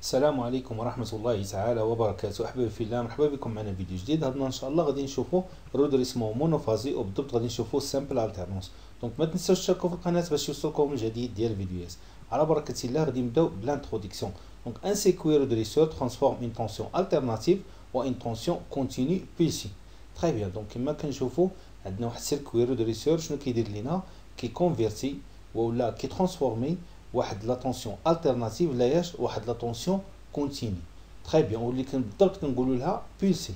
السلام عليكم ورحمة الله تعالى وبركاته. أحبابي في الله، مرحبا بكم معنا فيديو جديد. هذا إن شاء الله غادي نشوفوا رودريسمون مونوفازي، وبالضبط غادي نشوفوا سامبل التيرنونس. دونك ما تنساوش تشتركوا في القناة باش يوصلكم الجديد ديال الفيديوهات. على بركة الله غادي نبداو بلانتروديكسيون. دونك ان سيكوي رودريسور ترانسفورم اون تونسيون التيرناتيف و اون تونسيون كونتينيو بيلسي. تري بيان. دونك كما كنشوفوا عندنا واحد سيركوي رودريسور شنو كيدير لينا؟ كي كونفيرتي ولا كي ترانسفورمي واحد لا تونسيون التيرناتيف لاياش واحد لا تونسيون continue. Très bien. Ou les pulsé.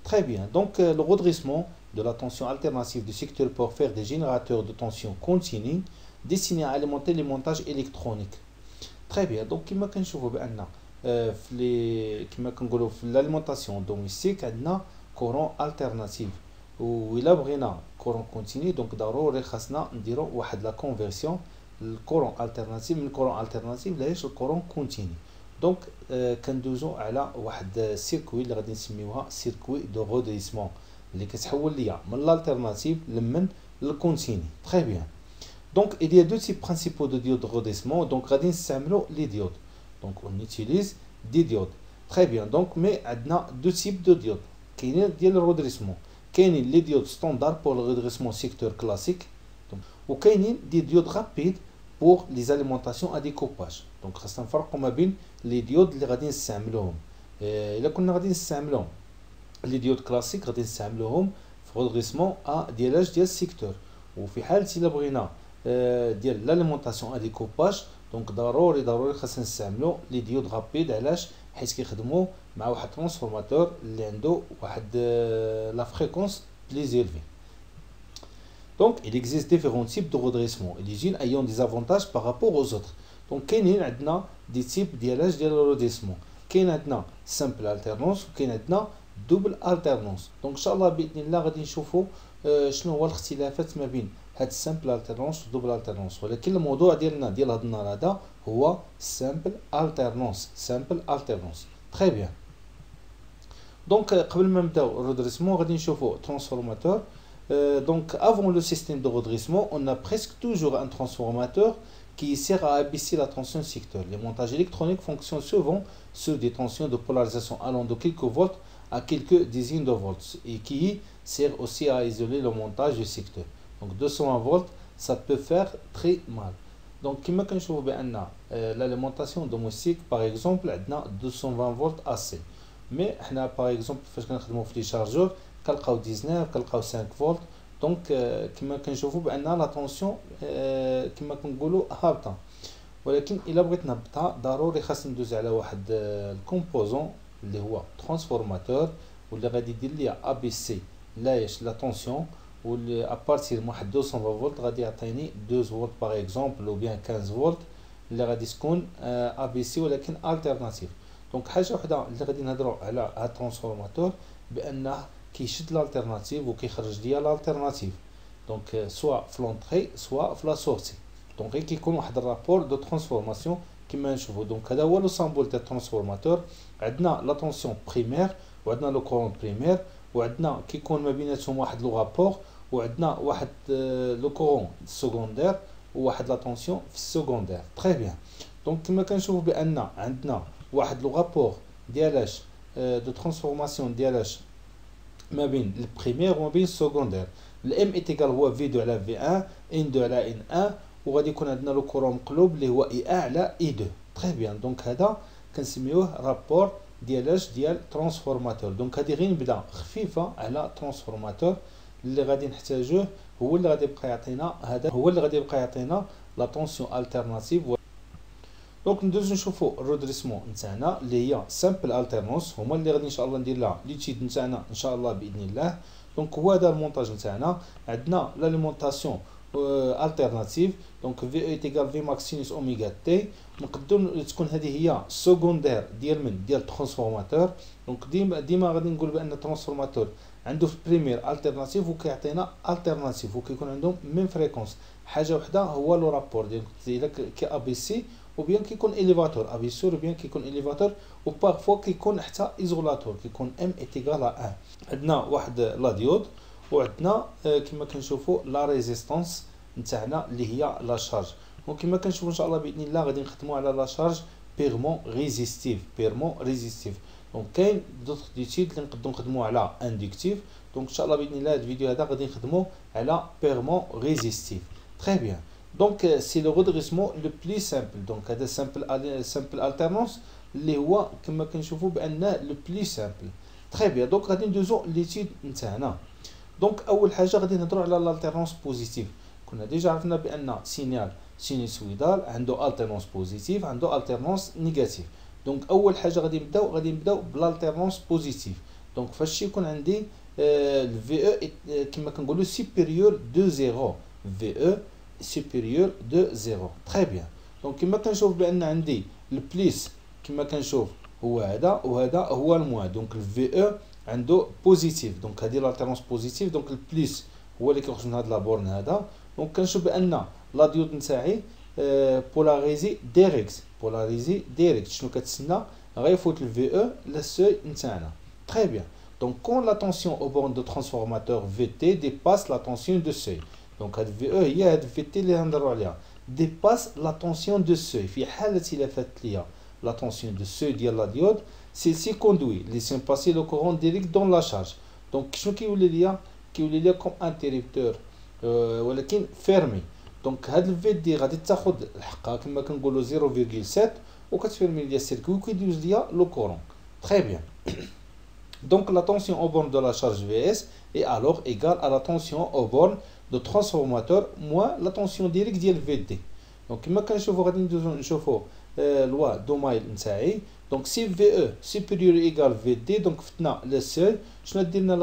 Très bien. Donc, le redressement de la tension alternative du secteur pour faire des générateurs de tension continue destinés à alimenter les montages électroniques. Très bien. Donc, كما كنشوفوا بأن كما كنقولوا في l'alimentation domestique عندنا courant alternatif. وإلا بغينا courant continu donc ضروري خاصنا نديرو واحد لا conversion الكورون alternatif من الكورون alternatif لاش الكورون continu. دونك كندوزو على واحد السيركوي اللي غادي نسميوها سيركوي دو رودريسمون اللي كتحول ليا من l'alternative لمن للكونتيني. تري بيان. دونك il y a deux types principaux de diodes de redressement. دونك غادي نستعملوا لي ديود. دونك on utilise دي ديود. تري بيان. دونك مي عندنا دو تيب دو ديود كاينين ديال الرودريسمون. كاينين لي ديود ستاندار بور لو رودريسمون سيكتور كلاسيك، وكاينين دي ديود رابيد pour les alimentations à découpage. دونك خاصنا نفرقوا ما بين لي ديود اللي غادي نستعملوهم. الا كنا غادي نستعملوهم لي ديود كلاسيك غادي نستعملوهم في رودريسمون ديال السيكتور، وفي حاله الا بغينا ديال لاليمونطاسيون ا ديكوباج دونك ضروري خاصنا نستعملوا لي ديود رابيد. علاش؟ حيت كيخدموا مع واحد ترانسفورماتور اللي عنده واحد لا فريكونس بلي زيلفي. Donc, il existe différents types de redressement. Les unes ayant des avantages par rapport aux autres. Donc, il y a des types de redressement. Il y a simple alternance ou il y a double alternance. Donc, Inch'Allah, nous allons voir شنو هو الاختلافات ما بين هاد simple alternance و double alternance. ولكن الموضوع ديالنا ديال هاد النهار هذا هو simple alternance. Très bien. Donc, قبل ما نبداو الرودريسمون غادي نشوفوا transformateur. Donc avant le système de redressement, on a presque toujours un transformateur qui sert à abaisser la tension secteur. Les montages électroniques fonctionnent souvent sur des tensions de polarisation allant de quelques volts à quelques dizaines de volts et qui sert aussi à isoler le montage du secteur. Donc 220 volts, ça peut faire très mal. Donc كما كنشوفوا بأن l'alimentation domestique par exemple عندنا 220 volts AC. Mais احنا par exemple فاش كنخدموا في لي شارجور كنلقاو 19 كنلقاو 5 فولت. دونك كما كنشوفوا بان لا طونسيون كما كنقولوا هابطه، ولكن الا بغيت نهبطها ضروري خاصني ندوز على واحد الكومبوزون اللي هو ترانسفورماتور واللي غادي يدير لي ا بي سي لايش لا طونسيون، واللي ابارتير من واحد 220 فولت غادي يعطيني 2 فولت باغ اكزومبل او بيان 15 فولت اللي غادي تكون ا بي سي ولكن التيرناتيف. دونك حاجه وحده اللي غادي نهضروا على هاد الترانسفورماتور بانه كيشد l'alternative وكيخرج ليا l'alternative. دونك سوا في لونطري سوا في لا سورتي. دونك كيكون واحد الرابور دو ترانسفورماسيون كما نشوفوا. دونك هذا هو لو سامبول تاع الترانسفورماتور. عندنا لا طونسيون بريمير وعندنا لو كورون بريمير وعندنا كيكون ما بيناتهم واحد لو رابور وعندنا واحد لو كورون سكوندير وواحد لا طونسيون في السكوندير. تري بيان. دونك كما كنشوفوا بان عندنا واحد لو رابور ديالاش دو ترانسفورماسيون ديالاش ما بين البريمير وما بين السكوندير. الام ايتيكال هو في 2 على في 1 ان 2 على ان 1 وغادي يكون عندنا لو كورون مقلوب اللي هو اي 1 على اي 2. تري بيان. دونك هذا كنسميوه رابور ديالاش ديال ترانسفورماتور. دونك هذه غير نبدا خفيفه على ترانسفورماتور اللي غادي نحتاجوه هو اللي غادي يبقى يعطينا هذا هو اللي غادي يبقى يعطينا لا طونسيون التيرناتيف. دونك ندوزو نشوفو الرودريسمون نتاعنا اللي هي سامبل التيرنونس، هما اللي غادي ان شاء الله ندير لها ليتيد نتاعنا ان شاء الله باذن الله. دونك هو هذا المونتاج نتاعنا. عندنا لاليمونطاسيون التيرناتيف دونك في ايتيكال في ماكس سينوس اوميغا تي. نقدروا تكون هذه هي سكوندير ديال من ديال الترانسفورماتور. دونك ديما غادي نقول بان الترانسفورماتور عنده في بريمير التيرناتيف وكيعطينا التيرناتيف وكيكون عندهم ميم فريكونس. حاجه وحده هو لو رابور ديال كي ا بي سي ou bien كيكون إليفاتور أبي سور ou bien كيكون إليفاتور و بارفوا كيكون حتى إيزولاتور كيكون ام إيتيكال ا 1. عندنا واحد لا ديود وعندنا كما كنشوفوا لا ريزيستانس نتاعنا اللي هي لا شارج. وكما كنشوفوا ان شاء الله باذن الله غادي نخدموا على لا شارج بيرمون ريزيستيف. بيرمون ريزيستيف. دونك كاين دوطخ ديتيد اللي نقدروا نخدموا على اندكتيف. دونك ان شاء الله باذن الله هذا الفيديو هذا غادي نخدموا على بيرمون ريزيستيف. تري بيان. دونك سي لو ريدريسمون لو بلي سامبل. دونك هذا سامبل التيرنونس اللي هو كما كنشوفوا بان لو بلي سامبل. تري بيان. دونك غادي ندوزو ليتيد نتاعنا. دونك اول حاجه غادي نهضروا على الالتيرنونس بوزيتيف. كنا ديجا عرفنا بان سينيال سينوسويدال عنده التيرنونس بوزيتيف عنده التيرنونس نيجاتيف. دونك اول حاجه غادي نبداو بالالتيرنونس بوزيتيف. دونك فاش يكون عندي الفي او كما كنقولوا سوبيريور دو زيرو. في او سوبيريور دو زيرو. تري بيان. دونك كما كنشوف بان عندي البليس كما كنشوف هو هذا وهذا هو الموان. دونك الفي او عنده بوزيتيف. دونك هذه الالتيرنونس بوزيتيف. دونك البليس هو اللي كيخرج من هذا لابورن هذا. دونك كنشوف بان لا ديود نتاعي بولاريزي ديريكت. بولاريزي ديريكت. شنو كتسنى غيفوت الفي او للسوي نتاعنا. تري بيان. Donc, quand la tension au borne de transformateur VT dépasse la tension de seuil. Donc, هاد VE هي هاد VT اللي هنهضروا عليها. dépasse la tension de seuil. في حالة إلا فاتت ليا la tension de seuil ديال لا ديود celle-ci conduit laissant passer le courant direct dans la charge. Donc, شنو كيولي ليا؟ كيولي ليا comme interrupteur ولكن fermé. Donc, هاد الفي دي غادي تاخد الحقها كما كنقولوا 0.7 وكتفيرمي ليا السيركوي وكيدوز ليا لو كورون. Très bien. Donc la tension aux bornes de la charge Vs est alors égale à la tension aux bornes de transformateur moins la tension directe ديال VD. Donc كما كنشوفوا غادي ندوزو نشوفوا لوا دومايل نتاعي. Donc si VE supérieur ou égal VD donc فتنا لو سوي شنو دير لنا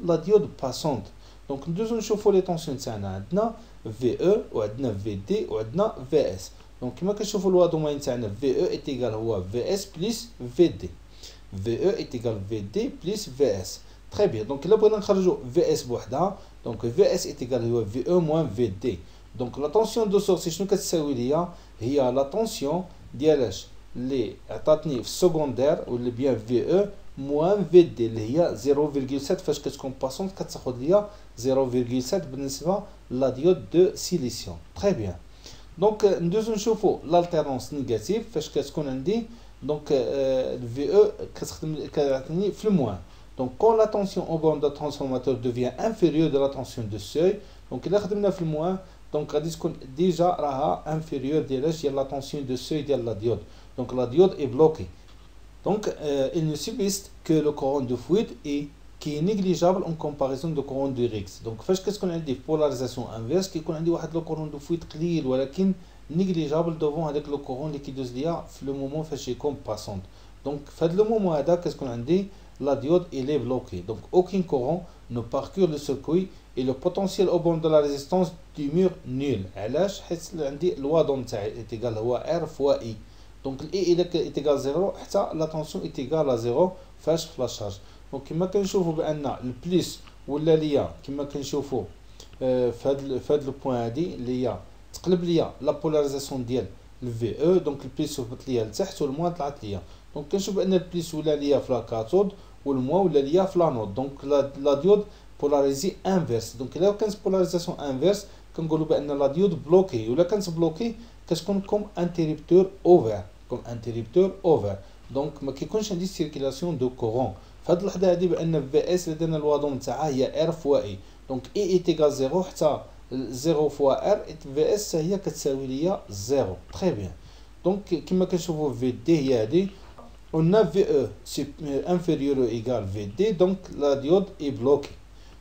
لا ديود باسونت. دونك ندوزو نشوفوا لي طونسيون تاعنا عندنا VE وعندنا VD وعندنا VS. دونك كما كنشوفوا لوا دومايل تاعنا VE est égal هو VS plus VD. VE est égal VD plus VS. Très bien. Donc, là, on a VS بوحدها. Donc, VS est égal à VE moins VD. Donc, la tension de source, شنو كتساوي ليا؟ هي la tension ديالاش اللي عطاتني في السكوندير واللي بيان VE moins VD اللي هي 0.7 فاش كتكون باسونت كتاخد ليا 0.7 بالنسبة لا ديود دو سيليسيوم. Très bien. Donc, ندوزو نشوفو l'alternance négative فاش كتكون عندي donc le VE كتعطيني في الموان. Donc quand la tension au borne de transformateur devient inférieure de la tension de seuil, donc إلا خدمنا في الموان donc غادي تكون ديجا راها inférieure ديالاش ديال la tension de seuil ديال la diode. Donc la diode est bloquée. Donc il ne subsiste que le courant de fuite et qui est négligeable en comparaison de courant de Rix. Donc فاش كتكون عندي polarisation inverse كيكون عندي واحد le courant de fuite قليل ولكن négligeable devant avec le courant اللي كيدوز ليا في لو مومون فاش يكون باسونت. دونك في هذا لو مومون هذا كتكون عندي لا ديود إلي بلوكي. دونك aucun courant ne parcourt le circuit et le potentiel au borne de la résistance demeure nul. علاش؟ حيت عندي الوادون تاعي إيتيغال هو R فوا إي. دونك الإي إلا إيتيغال زيرو حتى لا تونسيون إيتيغال زيرو فاش في لا شارج. دونك كما كنشوفوا بأن البليس ولا ليا كما كنشوفوا في هاد لو بوين هادي اللي هي تقلب ليا لا بولاريزاسيون ديال الفي او. دونك البليس هبط ليا لتحت والموان طلعت ليا. دونك كنشوف ان البليس ولا ليا في لا كاثود والموان ولا ليا في لانود. دونك لا ديود بولاريزي انفيرس. دونك الا كانت بولاريزاسيون انفيرس كنقولوا بان لا ديود بلوكي. ولا كانت بلوكي كتكون كوم انتريبتور اوفر. كوم انتريبتور اوفر. دونك ما كيكونش عندي سيركيلاسيون دو كورون. في هاد اللحظه هادي بان في اس اللي درنا الوادون تاعها هي ار فوا اي. دونك اي ايتيغال زيرو حتى 0 fois R في اس هي كتساوي ليا 0. Très bien. Donc كما كنشوفوا في دي هي هادي on a VE inférieur ou égal VD donc la diode est bloquée.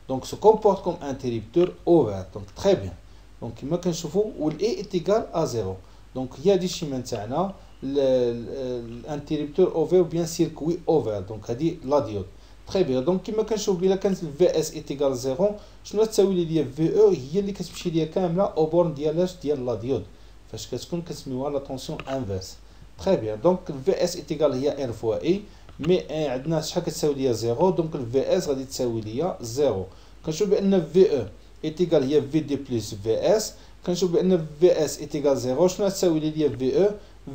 Donc se comporte comme interrupteur ouvert. Donc très bien. Donc كما كنشوفوا والA est égal à 0. Donc هي هادي الشيما تاعنا الانتريبتور اوفر بيان سيركوي اوفر. دونك هادي لا ديود. Très bien. Donc كما كنشوف بلا كانت VS est égal 0 شنو تساوي ليا VE هي اللي كتمشي ليا كامله او بورن ديالاش ديال لا ديود فاش كتكون كنسميوها لا طونسيون انفيرس. Très bien. Donc VS est égal هي R فوا اي مي عندنا شحال كتساوي ليا 0 دونك VS غادي تساوي ليا 0. كنشوف بان VE est égal هي VD plus VS. كنشوف بان VS est égal 0 شنو تساوي ليا VE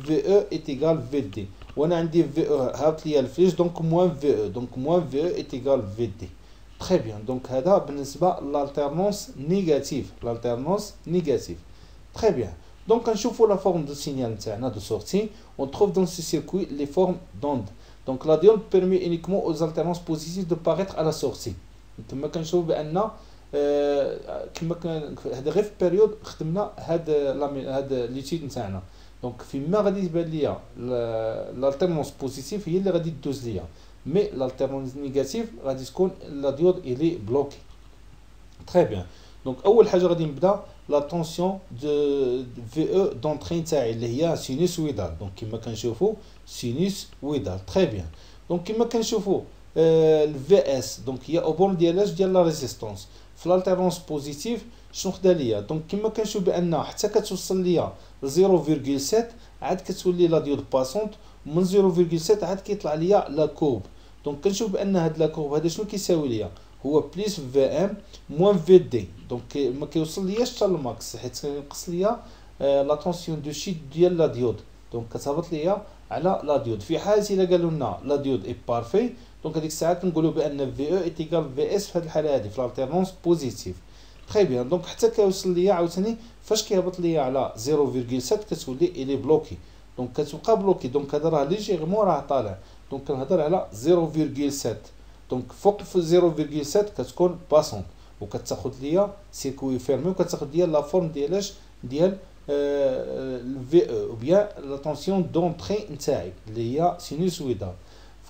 VE est égal VD. وانا عندي VE هابط ليا الفليش دونك موان VE. دونك موان VE est égal VD. Très bien. Donc هذا بالنسبة لالتيرنونس نيجاتيف. l'alternance négative. Très bien. Donc كنشوفوا la forme de signal تاعنا de sortie, on trouve dans ce circuit les formes d'ondes. Donc la diode permet uniquement aux alternances positives de paraître à la sortie. كما كنشوف بان كما كان هذا غير في بيريود خدمنا هاد ليتيد نتاعنا. دونك فيما غادي تبان ليا l'alternance بوزيتيف هي اللي غادي تدوز ليا, مي l'alternance نيجاتيف غادي تكون لا ديود الي بلوكي. تري بيان. دونك اول حاجه غادي نبدا لا طونسيون دو في او دونطري نتاعي اللي هي سينوسويدال. دونك كما كنشوفوا سينوسويدال. تري بيان. دونك كما كنشوفوا الفي اس دونك هي اوبون ديالاش ديال لا ريزيستونس في l'alternance بوزيتيف. شنو خدا ليا؟ دونك كما كنشوف بان حتى كتوصل ليا 0.7 عاد كتولي لا ديود باسونت, من 0.7 عاد كيطلع ليا لا كورب. دونك كنشوف بان هاد لا كورب هذا شنو كيساوي ليا؟ هو بليس في ام موان في دي. دونك ما كيوصل لياش حتى الماكس حيت كينقص ليا لا طونسيون دو شيت ديال لا ديود. دونك كتهبط ليا على لا ديود. في حاله الا قالوا لنا لا ديود اي بارفي, دونك هذيك الساعه كنقولوا بان في او ايتيكال في اس في هذه الحاله هذه في l'alternance بوزيتيف. تري بيان. دونك حتى كيوصل ليا عاوتاني فاش كيهبط ليا على 0.7 كتولي الي بلوكي. دونك كتبقى بلوكي. دونك هذا راه ليجيرمون راه طالع. دونك كنهضر على 0.7. دونك فوق في 0.7 كتكون باسونت وكتاخذ ليا سيركوي فيرمي وكتاخذ ليا لا فورم ديالاش ديال الفي او او بيان لا طونسيون دونطري نتاعي اللي هي سينوسويدال.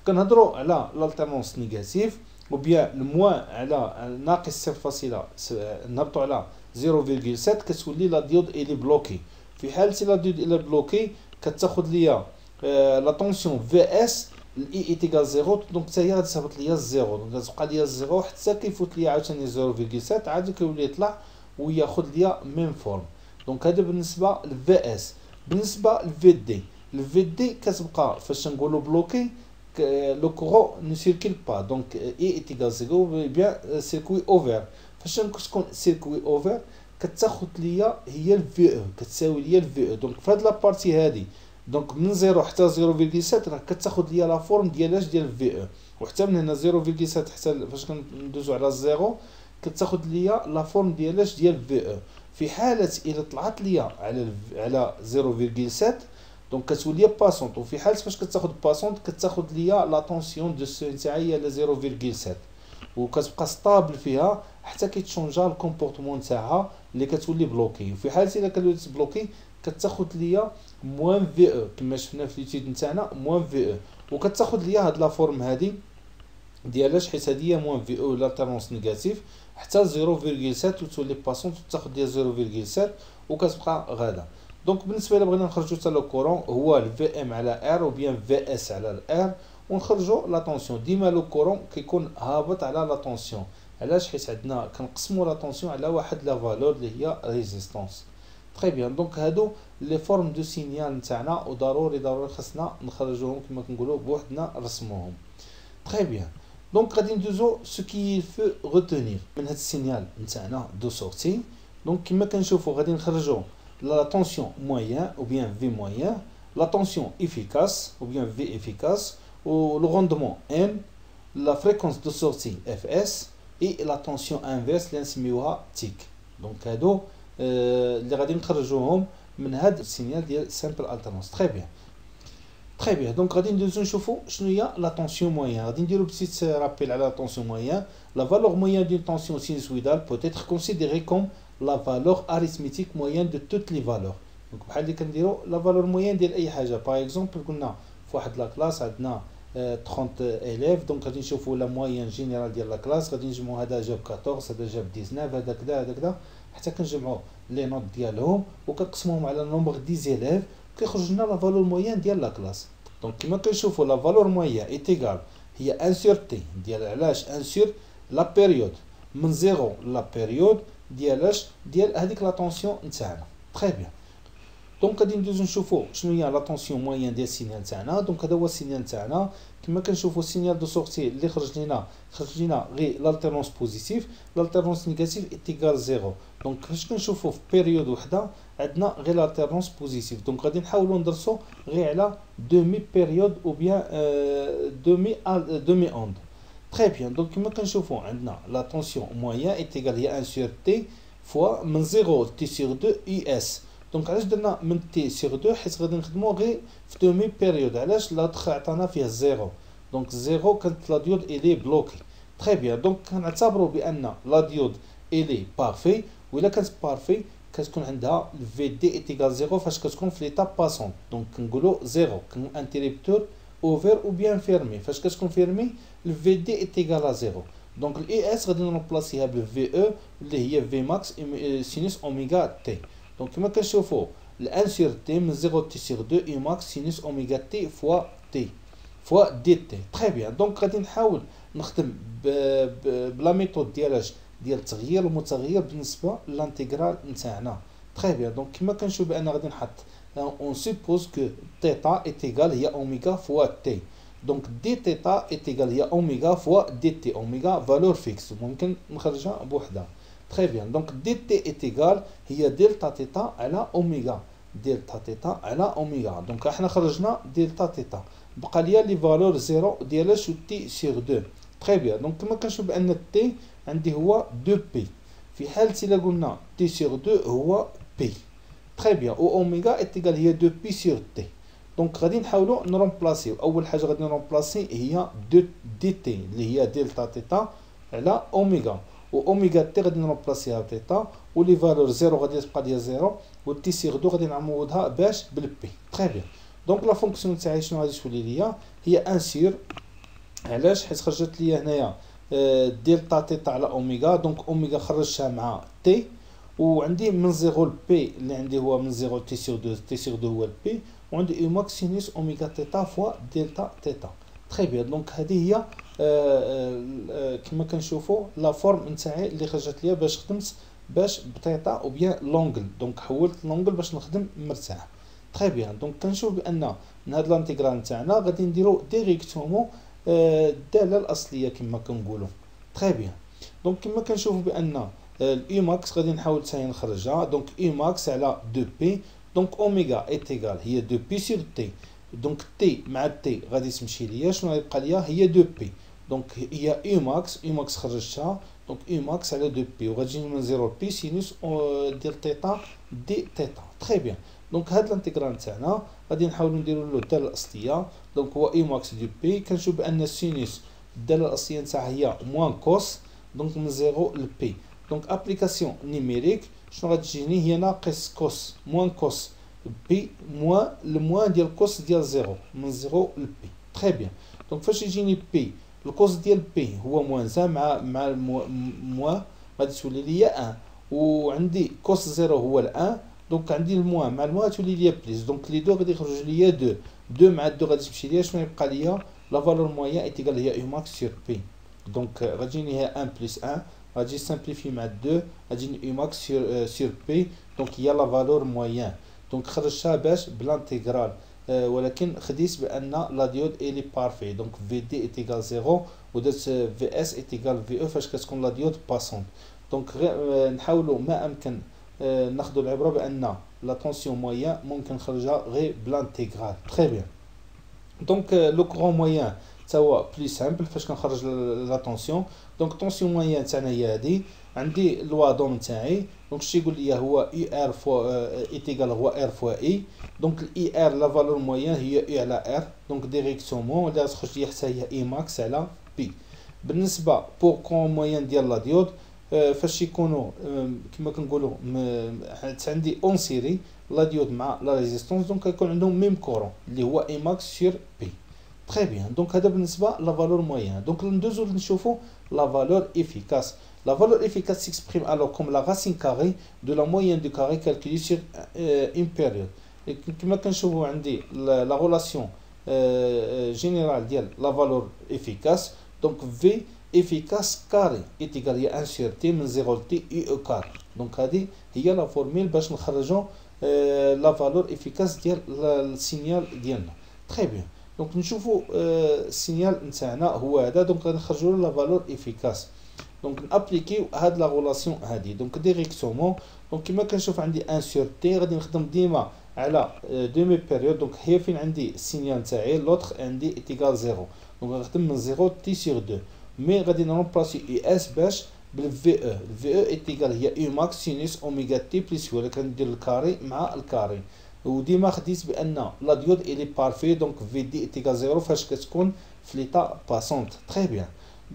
كنهضروا على l'alternance نيجاتيف ou bien الموان على ناقص 0.7 نهبطوا على 0.7 كتولي لا ديود الي بلوكي. في حالة لا ديود الي بلوكي كتاخذ ليا لا طونسيون في اس الاي ايتيكال 0. دونك حتى هي غادي تهبط ليا الزيرو. دونك غتبقى ليا الزيرو حتى كيفوت ليا عاوتاني 0.7 عاد كيولي يطلع وياخذ ليا ميم فورم. دونك هذا بالنسبه للفي اس. بالنسبه للفي دي, الفي دي كتبقى فاش نقولوا بلوكي le courant ne circule pas. Donc E est égal à 0, bien circuit ouvert. فاش كتكون circuit ouvert كتاخذ ليا هي الفي او, كتساوي ليا الفي او. دونك في هاد لابارتي هادي دونك من 0 حتى 0.7 راه كتاخذ ليا لا فورم ديالاش ديال الفي او, وحتى من هنا 0.7 حتى فاش كندوزو على الزيرو كتاخذ ليا لا فورم ديالاش ديال الفي او. في حاله الا طلعت ليا على 0.7 دونك كتولي باسونت, وفي حاله فاش كتاخذ باسونت كتاخذ ليا لا طونسيون دو سو نتاعي على 0.7 وكتبقى ستابل فيها حتى كيتشونجا الكومبورتمون نتاعها اللي كتولي بلوكي. وفي حاله الا كانت بلوكي كتاخذ ليا موان في او كما شفنا في ليتيد نتاعنا موان في او, وكتاخذ ليا هاد لا فورم هادي ديالاش حيت هادي هي موان في او l'alternance نيجاتيف حتى 0.7 وتولي باسونت وتاخذ ليا 0.7 وكتبقى غادا. دونك بالنسبه الا بغينا نخرجوا حتى لو كورون هو الفي ام على ار وبيان في اس على الار, ونخرجوا لا طونسيون. ديما لو كورون كيكون هابط على لا طونسيون. علاش؟ حيت عندنا كنقسموا لا طونسيون على واحد لا فالور اللي هي ريزيستونس. تري بيان. دونك هادو لي فورم دو سينيال نتاعنا وضروري خصنا نخرجوهم كما كنقولوا بوحدنا نرسموهم. تري بيان. دونك غادي ندوزو سو كي فو روتونير من هاد السينيال نتاعنا دو سورتي. دونك كما كنشوفوا غادي نخرجوا la tension moyen ou bien V moyen, la tension efficace ou bien V efficace, ou le rendement N, la fréquence de sortie Fs et la tension inverse لنسميوها TIC. Donc هادو اللي غادي نخرجوهم من هاد السينيال ديال simple alternance. Très bien. Très bien. Donc غادي ندوزو نشوفوا شنو هي la tension moyen. غادي نديرو بسيت رابيل على la tension moyen. La valeur moyenne d'une tension sinusoïdale peut être considérée comme la valeur arithmétique moyenne de toutes les valeurs. Donc بحال اللي كنديرو la valeur moyenne ديال اي حاجه. باغ اكزومبل قلنا في واحد لا كلاس عندنا 30 élèves, دونك غادي نشوفوا لا موين جينيرال ديال لا كلاس. غادي نجمعوا هذا جاب 14 هذا جاب 19 هذا كذا هذا كذا حتى كنجمعوا لي نوت ديالهم وكنقسموهم على نومبر 10 élèves كيخرج لنا لا فالور موين ديال لا كلاس. دونك كما كنشوفوا لا فالور موين اي ايغال هي 1 sur t ديال علاش 1 sur لا بيريود من 0 لا بيريود ديالاش ديال هذيك لا طونسيون نتاعنا. تري بيان. دونك غادي ندوزو نشوفوا شنو هي لا طونسيون موين ديال السينيال تاعنا. دونك هذا هو السينيال تاعنا كما كنشوفوا السينيال دو سورتي اللي خرج لينا غير l'alternance بوزيتيف l'alternance نيجاتيف ايغال 0. دونك فاش كنشوفوا في بيريود وحده عندنا غير l'alternance بوزيتيف. دونك غادي نحاولوا ندرسوا غير على دومي بيريود او بيان دومي اوند. Très bien. Donc, كما كنشوفوا عندنا la tension moyen est égale à 1 sur t fois من 0 t sur 2 us. دونك علاش درنا من تي سيغ دو؟ حيت غادي نخدمو غير في دومي بيريود. علاش؟ لاطخ عطانا فيه زيرو، دونك زيرو كانت لا ديود إلي بلوكي. تري بيان، دونك كنعتبرو بأن لا ديود إلي بارفي، وإلا كانت بارفي كتكون عندها في دي إتيكال زيرو فاش كتكون في ليتا باسون. دونك كنقولو زيرو كان انتريبتور اوفر او بيان فيرمي. فاش كتكون فيرمي الفي دي إتيكال زيرو. دونك الاي اس غادي نرومبلاسيها بالفي او اللي هي في ماكس سينوس اوميغا تي. دونك كما كنشوفو الان سير تي من 0 تي سير 2 اي ماكس سينوس اوميغا تي فوا تي فوا دي تي. تري بيان، دونك غادي نحاول نخدم بلا ميثود ديالاش ديال تغيير المتغير بالنسبه للانتيغرال نتاعنا. تري بيان، دونك كما كنشوف بان غادي نحط اون سوبوز كو تيتا ايتيغال هي اوميغا فوا تي. دونك دي تيتا ايتيغال هي اوميغا فوا دي تي. اوميغا فالور فيكس ممكن نخرجها بوحدها. تري بيان، دونك دي تي ايتيغال هي دلتا تيتا على اوميغا، دلتا تيتا على اوميغا. دونك احنا خرجنا دلتا تيتا، بقى ليا لي فالور زيرو ديالاش و تي سيغ دو. تري بيان، دونك كما كنشوف بان تي عندي هو دو بي، في حالة إلا قلنا تي سيغ دو هو بي. تري بيان، و اوميغا ايتيغال هي دو بي سيغ تي. دونك غادي نحاولو نرومبلاسيو. اول حاجه غادي نرومبلاسي هي دي تي اللي هي دلتا تيتا على اوميغا، و اوميغا تي غادي نرومبلاسيها بتيتا، و لي فالور زيرو غادي تبقى ليا زيرو، و تي سيغ دو غادي نعوضها باش بالبي. تري بيان، دونك لا فونكسيون تاعي شنو غادي تولي ليا؟ هي ان سير. علاش؟ حيت خرجت ليا هنايا دلتا تيتا على اوميغا. دونك اوميغا خرجتها مع تي، وعندي من زيرو البي اللي عندي هو من زيرو تي سيغ دو، تي سيغ دو هو البي، وعندي اي ماكس سينوس اوميغا تيتا فوا دلتا تيتا. تري بيان، دونك هذه هي كما كنشوفوا لا فورم نتاعي اللي خرجت ليا باش خدمت باش بتيتا او بيان لونغل. دونك حولت لونغل باش نخدم مرتاح. تري بيان، دونك كنشوف بان من هاد لانتيغرال نتاعنا غادي نديرو ديريكتومون الداله الاصليه كما كنقولوا. تري بيان، دونك كما كنشوفوا بان الاي ماكس غادي نحاول حتى نخرجها. دونك اي ماكس على 2 بي، دونك اوميغا ايتيغال هي 2 بي سير تي. دونك تي مع تي غادي تمشي ليا، شنو غيبقى ليا؟ هي 2 بي. دونك هي اي ماكس، اي ماكس خرجتها، دونك اي ماكس على 2 بي، وغتجيني من 0 بي سينوس ديال تيتا دي تيتا. تري بيان، دونك هاد الانتيغرال تاعنا غادي نحاولوا نديروا له الداله الاصليه. دونك هو اي ماكس دو بي، كنشوف بان السينوس الداله الاصليه نتاعها هي موان كوس، دونك من 0 ل بي. دونك ابليكاسيون نيميريك شنو غتجيني؟ هي ناقص كوس موان كوس بي موان الموان ديال كوس ديال زيرو من 0 ل بي. تري بيان، دونك فاش يجيني بي الكوس ديال بي هو موان زا مع موان غادي تولي ليا 1، وعندي كوس زيرو هو الان، دونك عندي الموان مع الموان تولي ليا بليس. دونك لي دو غادي يخرجوا ليا 2 2 مع 2 غادي تمشي ليا، شنو يبقى ليا؟ لا فالور مويان ايتيغال هي اي ماكس سور بي. دونك غتجيني هي 1 بلس 1، غادي سامبليفي مع 2 غتجيني اي ماكس سور بي. دونك هي لا فالور مويان. دونك خرجتها باش بلانتيغرال، ولكن خديت بان لا ديود الي بارفي. دونك في دي ايتيغال زيرو، ودرت في اس ايتيغال في او فاش كتكون لا ديود باسون. دونك نحاولوا ما امكن ناخذوا العبره بان لا طونسيون مويان ممكن نخرجها غير بلانتيغرال. تري بيان، دونك لو كورون مويان تا هو بلي سامبل فاش كنخرج لا طونسيون. دونك طونسيون مويان تاعنا هي هادي، عندي الوا دوم تاعي. دونك شتي يقول لي هو اي ار فوا ايتيغال هو ار فوا اي. دونك الاي ار لا فالور مويان هي اي على ار، دونك ديريكتومون اللي غتخرج لي حتى هي اي ماكس على بي. بالنسبه بور كون مويان ديال لا ديود فاش يكونوا كما كنقولوا عندي اون سيري لا ديود مع لا ريزيستونس، دونك يكون عندهم ميم كورون اللي هو اي ماكس سور بي. تري بيان، دونك هذا بالنسبه لا فالور مويان. دونك ندوزو نشوفوا لا فالور افيكاس. La valeur efficace s'exprime alors comme la racine carrée de la moyenne du carré calculée sur une période. Et كما كنشوفوا عندي la relation générale ديال la valeur efficace. Donc V efficace carré est égal à 1 sur T من 0 ل T I E carré. Donc هذه هي la formule باش نخرجوا la valeur efficace ديال السينيال ديالنا. Très bien. Donc نشوفوا السينيال نتاعنا هو هذا. دونك غنخرجوا له la valeur efficace. دونك نابليكيو هاد لا غولاسيون هادي. دونك ديريكتومون دونك كيما كنشوف عندي 1 سور تي غادي نخدم ديما على دومي بيريود. دونك هي فين عندي السينيال تاعي لوطخ عندي ايتيغال 0، دونك غنخدم من 0 تي سور 2. مي غادي نرومبلاسي اي اس باش بالفي او. الفي او ايتيغال هي اي ماكس سينوس اوميغا تي بلس ولا كندير الكاري مع الكاري. وديما خديت بان لا ديود الي بارفي دونك في دي ايتيغال زيرو فاش كتكون في ليتا باسونت. تري بيان.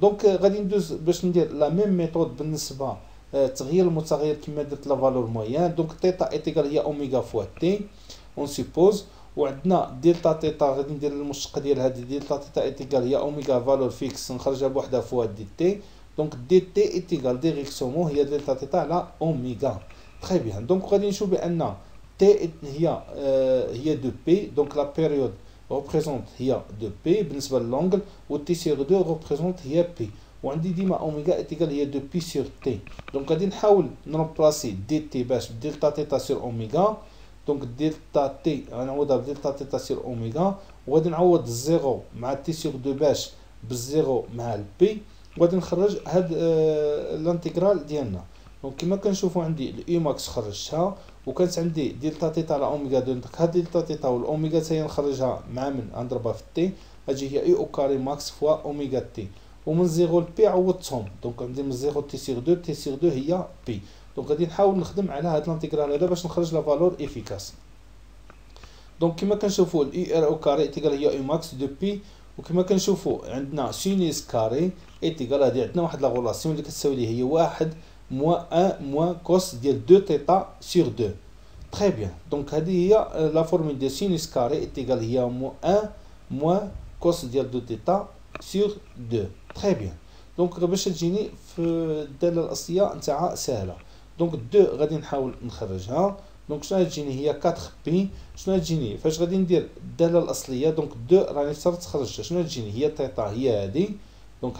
دونك غادي ندوز باش ندير لا ميم ميثود بالنسبه تغيير المتغير كما درت لا فالور مويان. دونك تيتا ايتيغال هي اوميغا فوا تي اون سيبوز، وعندنا دلتا تيتا غادي ندير المشتق ديال هذه دلتا تيتا ايتيغال هي اوميغا فالور فيكس نخرجها بوحدها فوا دي تي. دونك دي تي ايتيغال ديريكسيومون هي دلتا تيتا على اوميغا. تري بيان. دونك غادي نشوف بان تي هي دو بي. دونك لا بيريود ريبريزونت هي دو بي بالنسبه للونغل، و تي سيغ دو ريبريزونت هي بي، وعندي ديما اوميغا ايتيغال هي دو بي سيغ تي. دونك غادي نحاول نروبلاسي دي تي باش دلتا تيتا سير اوميغا. دونك دلتا تي غنعوضها بدلتا تيتا سير اوميغا، وغادي نعوض الزيرو مع تي سيغ دو باش بالزيرو مع البي، وغادي نخرج هاد الانتيغرال ديالنا. دونك كما كنشوفوا عندي الاي ماكس خرجتها، وكانت عندي دلتا تيتا على اوميغا دو. دونك هاد دلتا تيتا والاوميغا حتى هي نخرجها مع من نضربها في تي، اجي هي اي او كاري ماكس فوا اوميغا تي. ومن زيرو لبي عوضتهم، دونك عندي من زيرو تي سيغ دو، تي سيغ دو هي بي. دونك غادي نحاول نخدم على هاد الانتيغرال هذا باش نخرج لا فالور افيكاس. دونك كما كنشوفوا الاي ار او كاري ايتيغال هي اي ماكس دو بي، وكما كنشوفوا عندنا سينيس كاري ايتيغال هادي عندنا واحد لا غولاسيون اللي كتساوي لي هي واحد موان ان موان كوس ديال دو تيتا سيغ دو. تري بيان. دونك هذه هي لا فورمول ديال سينيس كاري ايتيغال هي موان ان موان كوس ديال دو تيتا سيغ دو. تري بيان. دونك باش تجيني في الداله الاصليه نتاعها سهله. دونك دو غادي نحاول نخرجها. دونك شنو غتجيني هي 4 بي. شنو غتجيني فاش غادي ندير الداله الاصليه؟ دونك دو راني افترضت خرجتها. شنو غتجيني هي تيتا هي هذه. دونك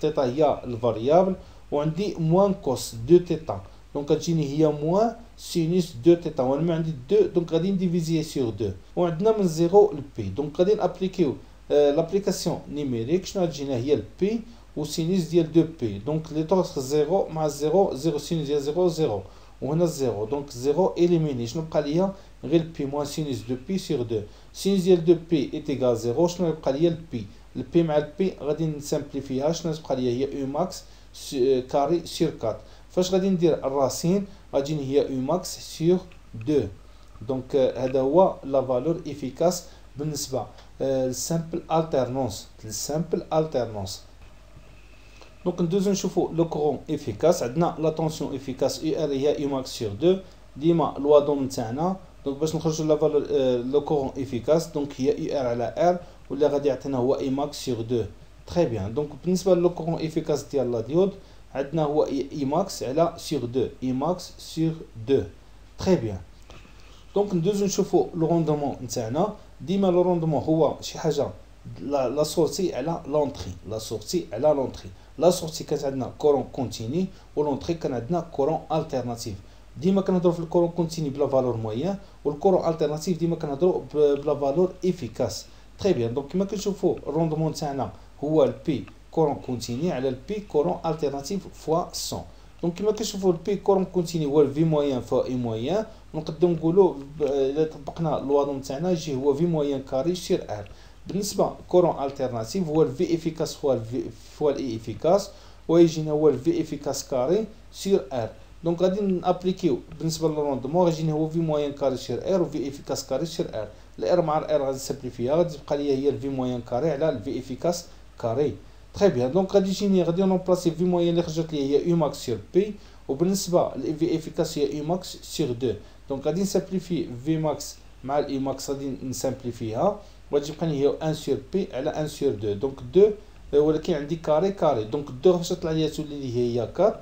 تيتا هي الفاريابل، وعندي موان كوس دو تيتا. دونك غتجيني هي موان سينوس دو تيتا، وانا ما عندي دو دونك غادي نديفيزي سيغ دو، وعندنا من زيرو لبي. دونك غادي نابليكيو لابليكاسيون نيميريك. شنو غتجينا هي البي وسينوس ديال دو بي. دونك لي طوغ زيرو مع زيرو، زيرو سينوس ديال زيرو زيرو، وهنا زيرو. دونك زيرو إليميني. شنو بقى ليا غير البي موان سينوس دو بي سيغ دو. سينوس ديال دو بي ايتيغال زيرو. شنو يبقى ليا البي. البي مع البي غادي نسامبليفيها. شنو تبقى ليا هي او ماكس كاري سير 4. فاش غادي ندير الراسين غتجيني هي او ماكس سيغ 2. دونك هذا هو لا فالور افيكاس بالنسبه للسامبل التيرنونس. دونك ندوزو نشوفو لو كورون افيكاس. عندنا لا طونسيون افيكاس اي ار هي او ماكس سيغ 2. ديما لوا دوم تاعنا. دونك باش نخرجو لا فالور لو كورون افيكاس دونك هي اي ار على ار، ولا غادي يعطينا هو اي ماكس سيغ 2. تري بيان. دونك بالنسبه لو كورون افيكاس ديال لا ديود عندنا هو اي ماكس على سيغ 2. اي ماكس سيغ 2. تري بيان. دونك ندوزو نشوفو لو روندمون نتاعنا. ديما لو روندمون هو شي حاجه لا سورتي على لونطري. لا سورتي كانت عندنا كورون كونتيني، ولونطري كان عندنا كورون التيرناتيف. ديما كنهضروا في الكورون كونتيني بلا فالور مويان، والكورون التيرناتيف ديما كنهضروا بلا فالور افيكاس. تري بيان. دونك كما كنشوفوا الروندمون تاعنا هو البي كورون كونتيني على البي كورون التيرناتيف فوا 100. دونك كما كنشوفوا البي كورون كونتيني هو الفي مويان فوا اي مويان. ونقدروا نقولوا الا طبقنا الوضع تاعنا يجي هو في مويان كاري سير ار. بالنسبه كورون التيرناتيف هو الفي افيكاس فوا الاي افيكاس، ويجينا هو الفي افيكاس كاري سير ار. دونك غادي نابليكيو بالنسبه للروندمون غيجيني هو في مويان كاري سير ار وفي افيكاس كاري سير ار. الار مع الار غادي نسامبليفيها، غادي تبقى ليا هي الفي مويان كاري على الفي افيكاس كاري. تري بيان. دونك غادي يجيني غادي نومبلاسي في مويان اللي خرجت لي هي او ماكس سير بي، وبالنسبه للفي افيكاس هي او ماكس سير 2. دونك غادي نسامبليفي في ماكس مع الاي ماكس غادي نسامبليفيها، وغادي تبقى لي هي 1 سير بي على 1 سير 2. دونك 2 ولكن عندي كاري. دونك 2 فاش طلع ليا تولي لي هي 4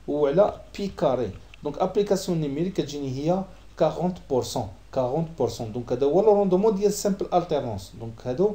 وعلى بي كاري. دونك ابليكاسيون نيميريك كتجيني هي 40%. دونك هذا هو لو روندمون ديال سامبل التيرنونس. دونك هادو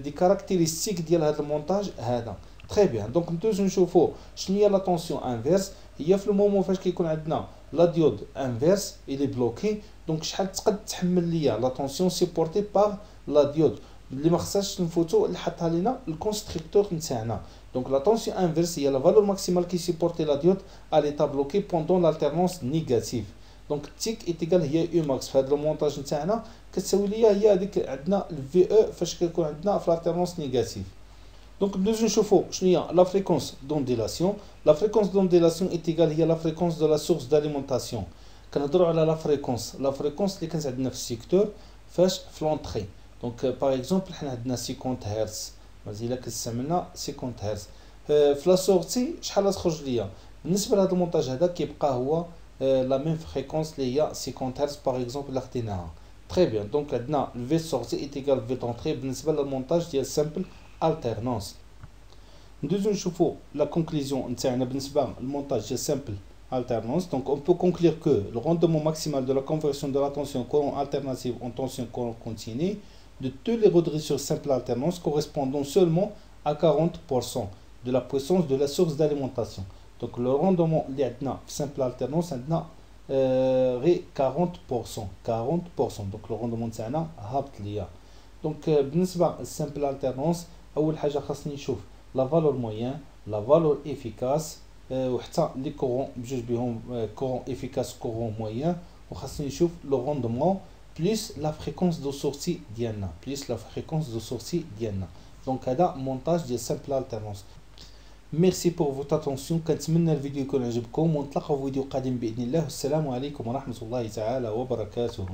دي كاركتيرستيك ديال هذا المونتاج هذا. تري بيان. دونك ندوزو نشوفو شنو هي لا طونسيون انفيرس. هي في المومون فاش كيكون عندنا لا ديود انفيرس الي بلوكي. دونك شحال تقد تحمل ليا لا طونسيون سيبورتي باغ لا ديود اللي ما خصهاش نفوتو اللي حطها لينا الكونستركتور نتاعنا. دونك لا طونسيون انفيرس هي لا فالور ماكسيمال كي سيبورتي لا ديود ا ليتا بلوكي بوندون لالتيرنونس نيجاتيف. دونك تيك ايتيغال هي او ماكس في هذا المونتاج نتاعنا كتساوي ليا هي هذيك عندنا الفي او فاش كيكون عندنا في لالتيرنونس نيجاتيف. Donc, nous avons la fréquence d'ondulation. La fréquence d'ondulation est égale à la fréquence de la source d'alimentation. Quand on a la fréquence اللي كانت عندنا في السيكتور فاش في l'entrée. Donc, par exemple, on a 50 Hz. مازال كنستعملنا 50 Hz. في la sortie شحال تخرج ليا؟ بالنسبة لهذا المونتاج هذا كيبقى هو la même fréquence اللي هي 50 Hz par exemple اللي خديناها. Très bien. Donc, عندنا le V sortie est égal V entrée بالنسبة للمونتاج ديال simple alternance. Nous avons la conclusion le montage de simple alternance. Donc on peut conclure que le rendement maximal de la conversion de la tension courant alternative en tension courant continue de tous les redresseurs simple alternance correspondant seulement à 40% de la puissance de la source d'alimentation. Donc le rendement simple alternance est 40%. 40%. Donc le rendement est donc simple alternance أول حاجة خاصني نشوف la valeur moyenne, la valeur efficace وحتى les courants بجوج بهم courant efficace courant moyen وخاصني نشوف le rendement plus la fréquence de sortie ديالنا donc هذا montage ديال simple alternance. Merci pour votre attention. كنتمنى الفيديو يكون عجبكم ونتلاقاو في فيديو قادم بإذن الله. والسلام عليكم ورحمة الله تعالى وبركاته.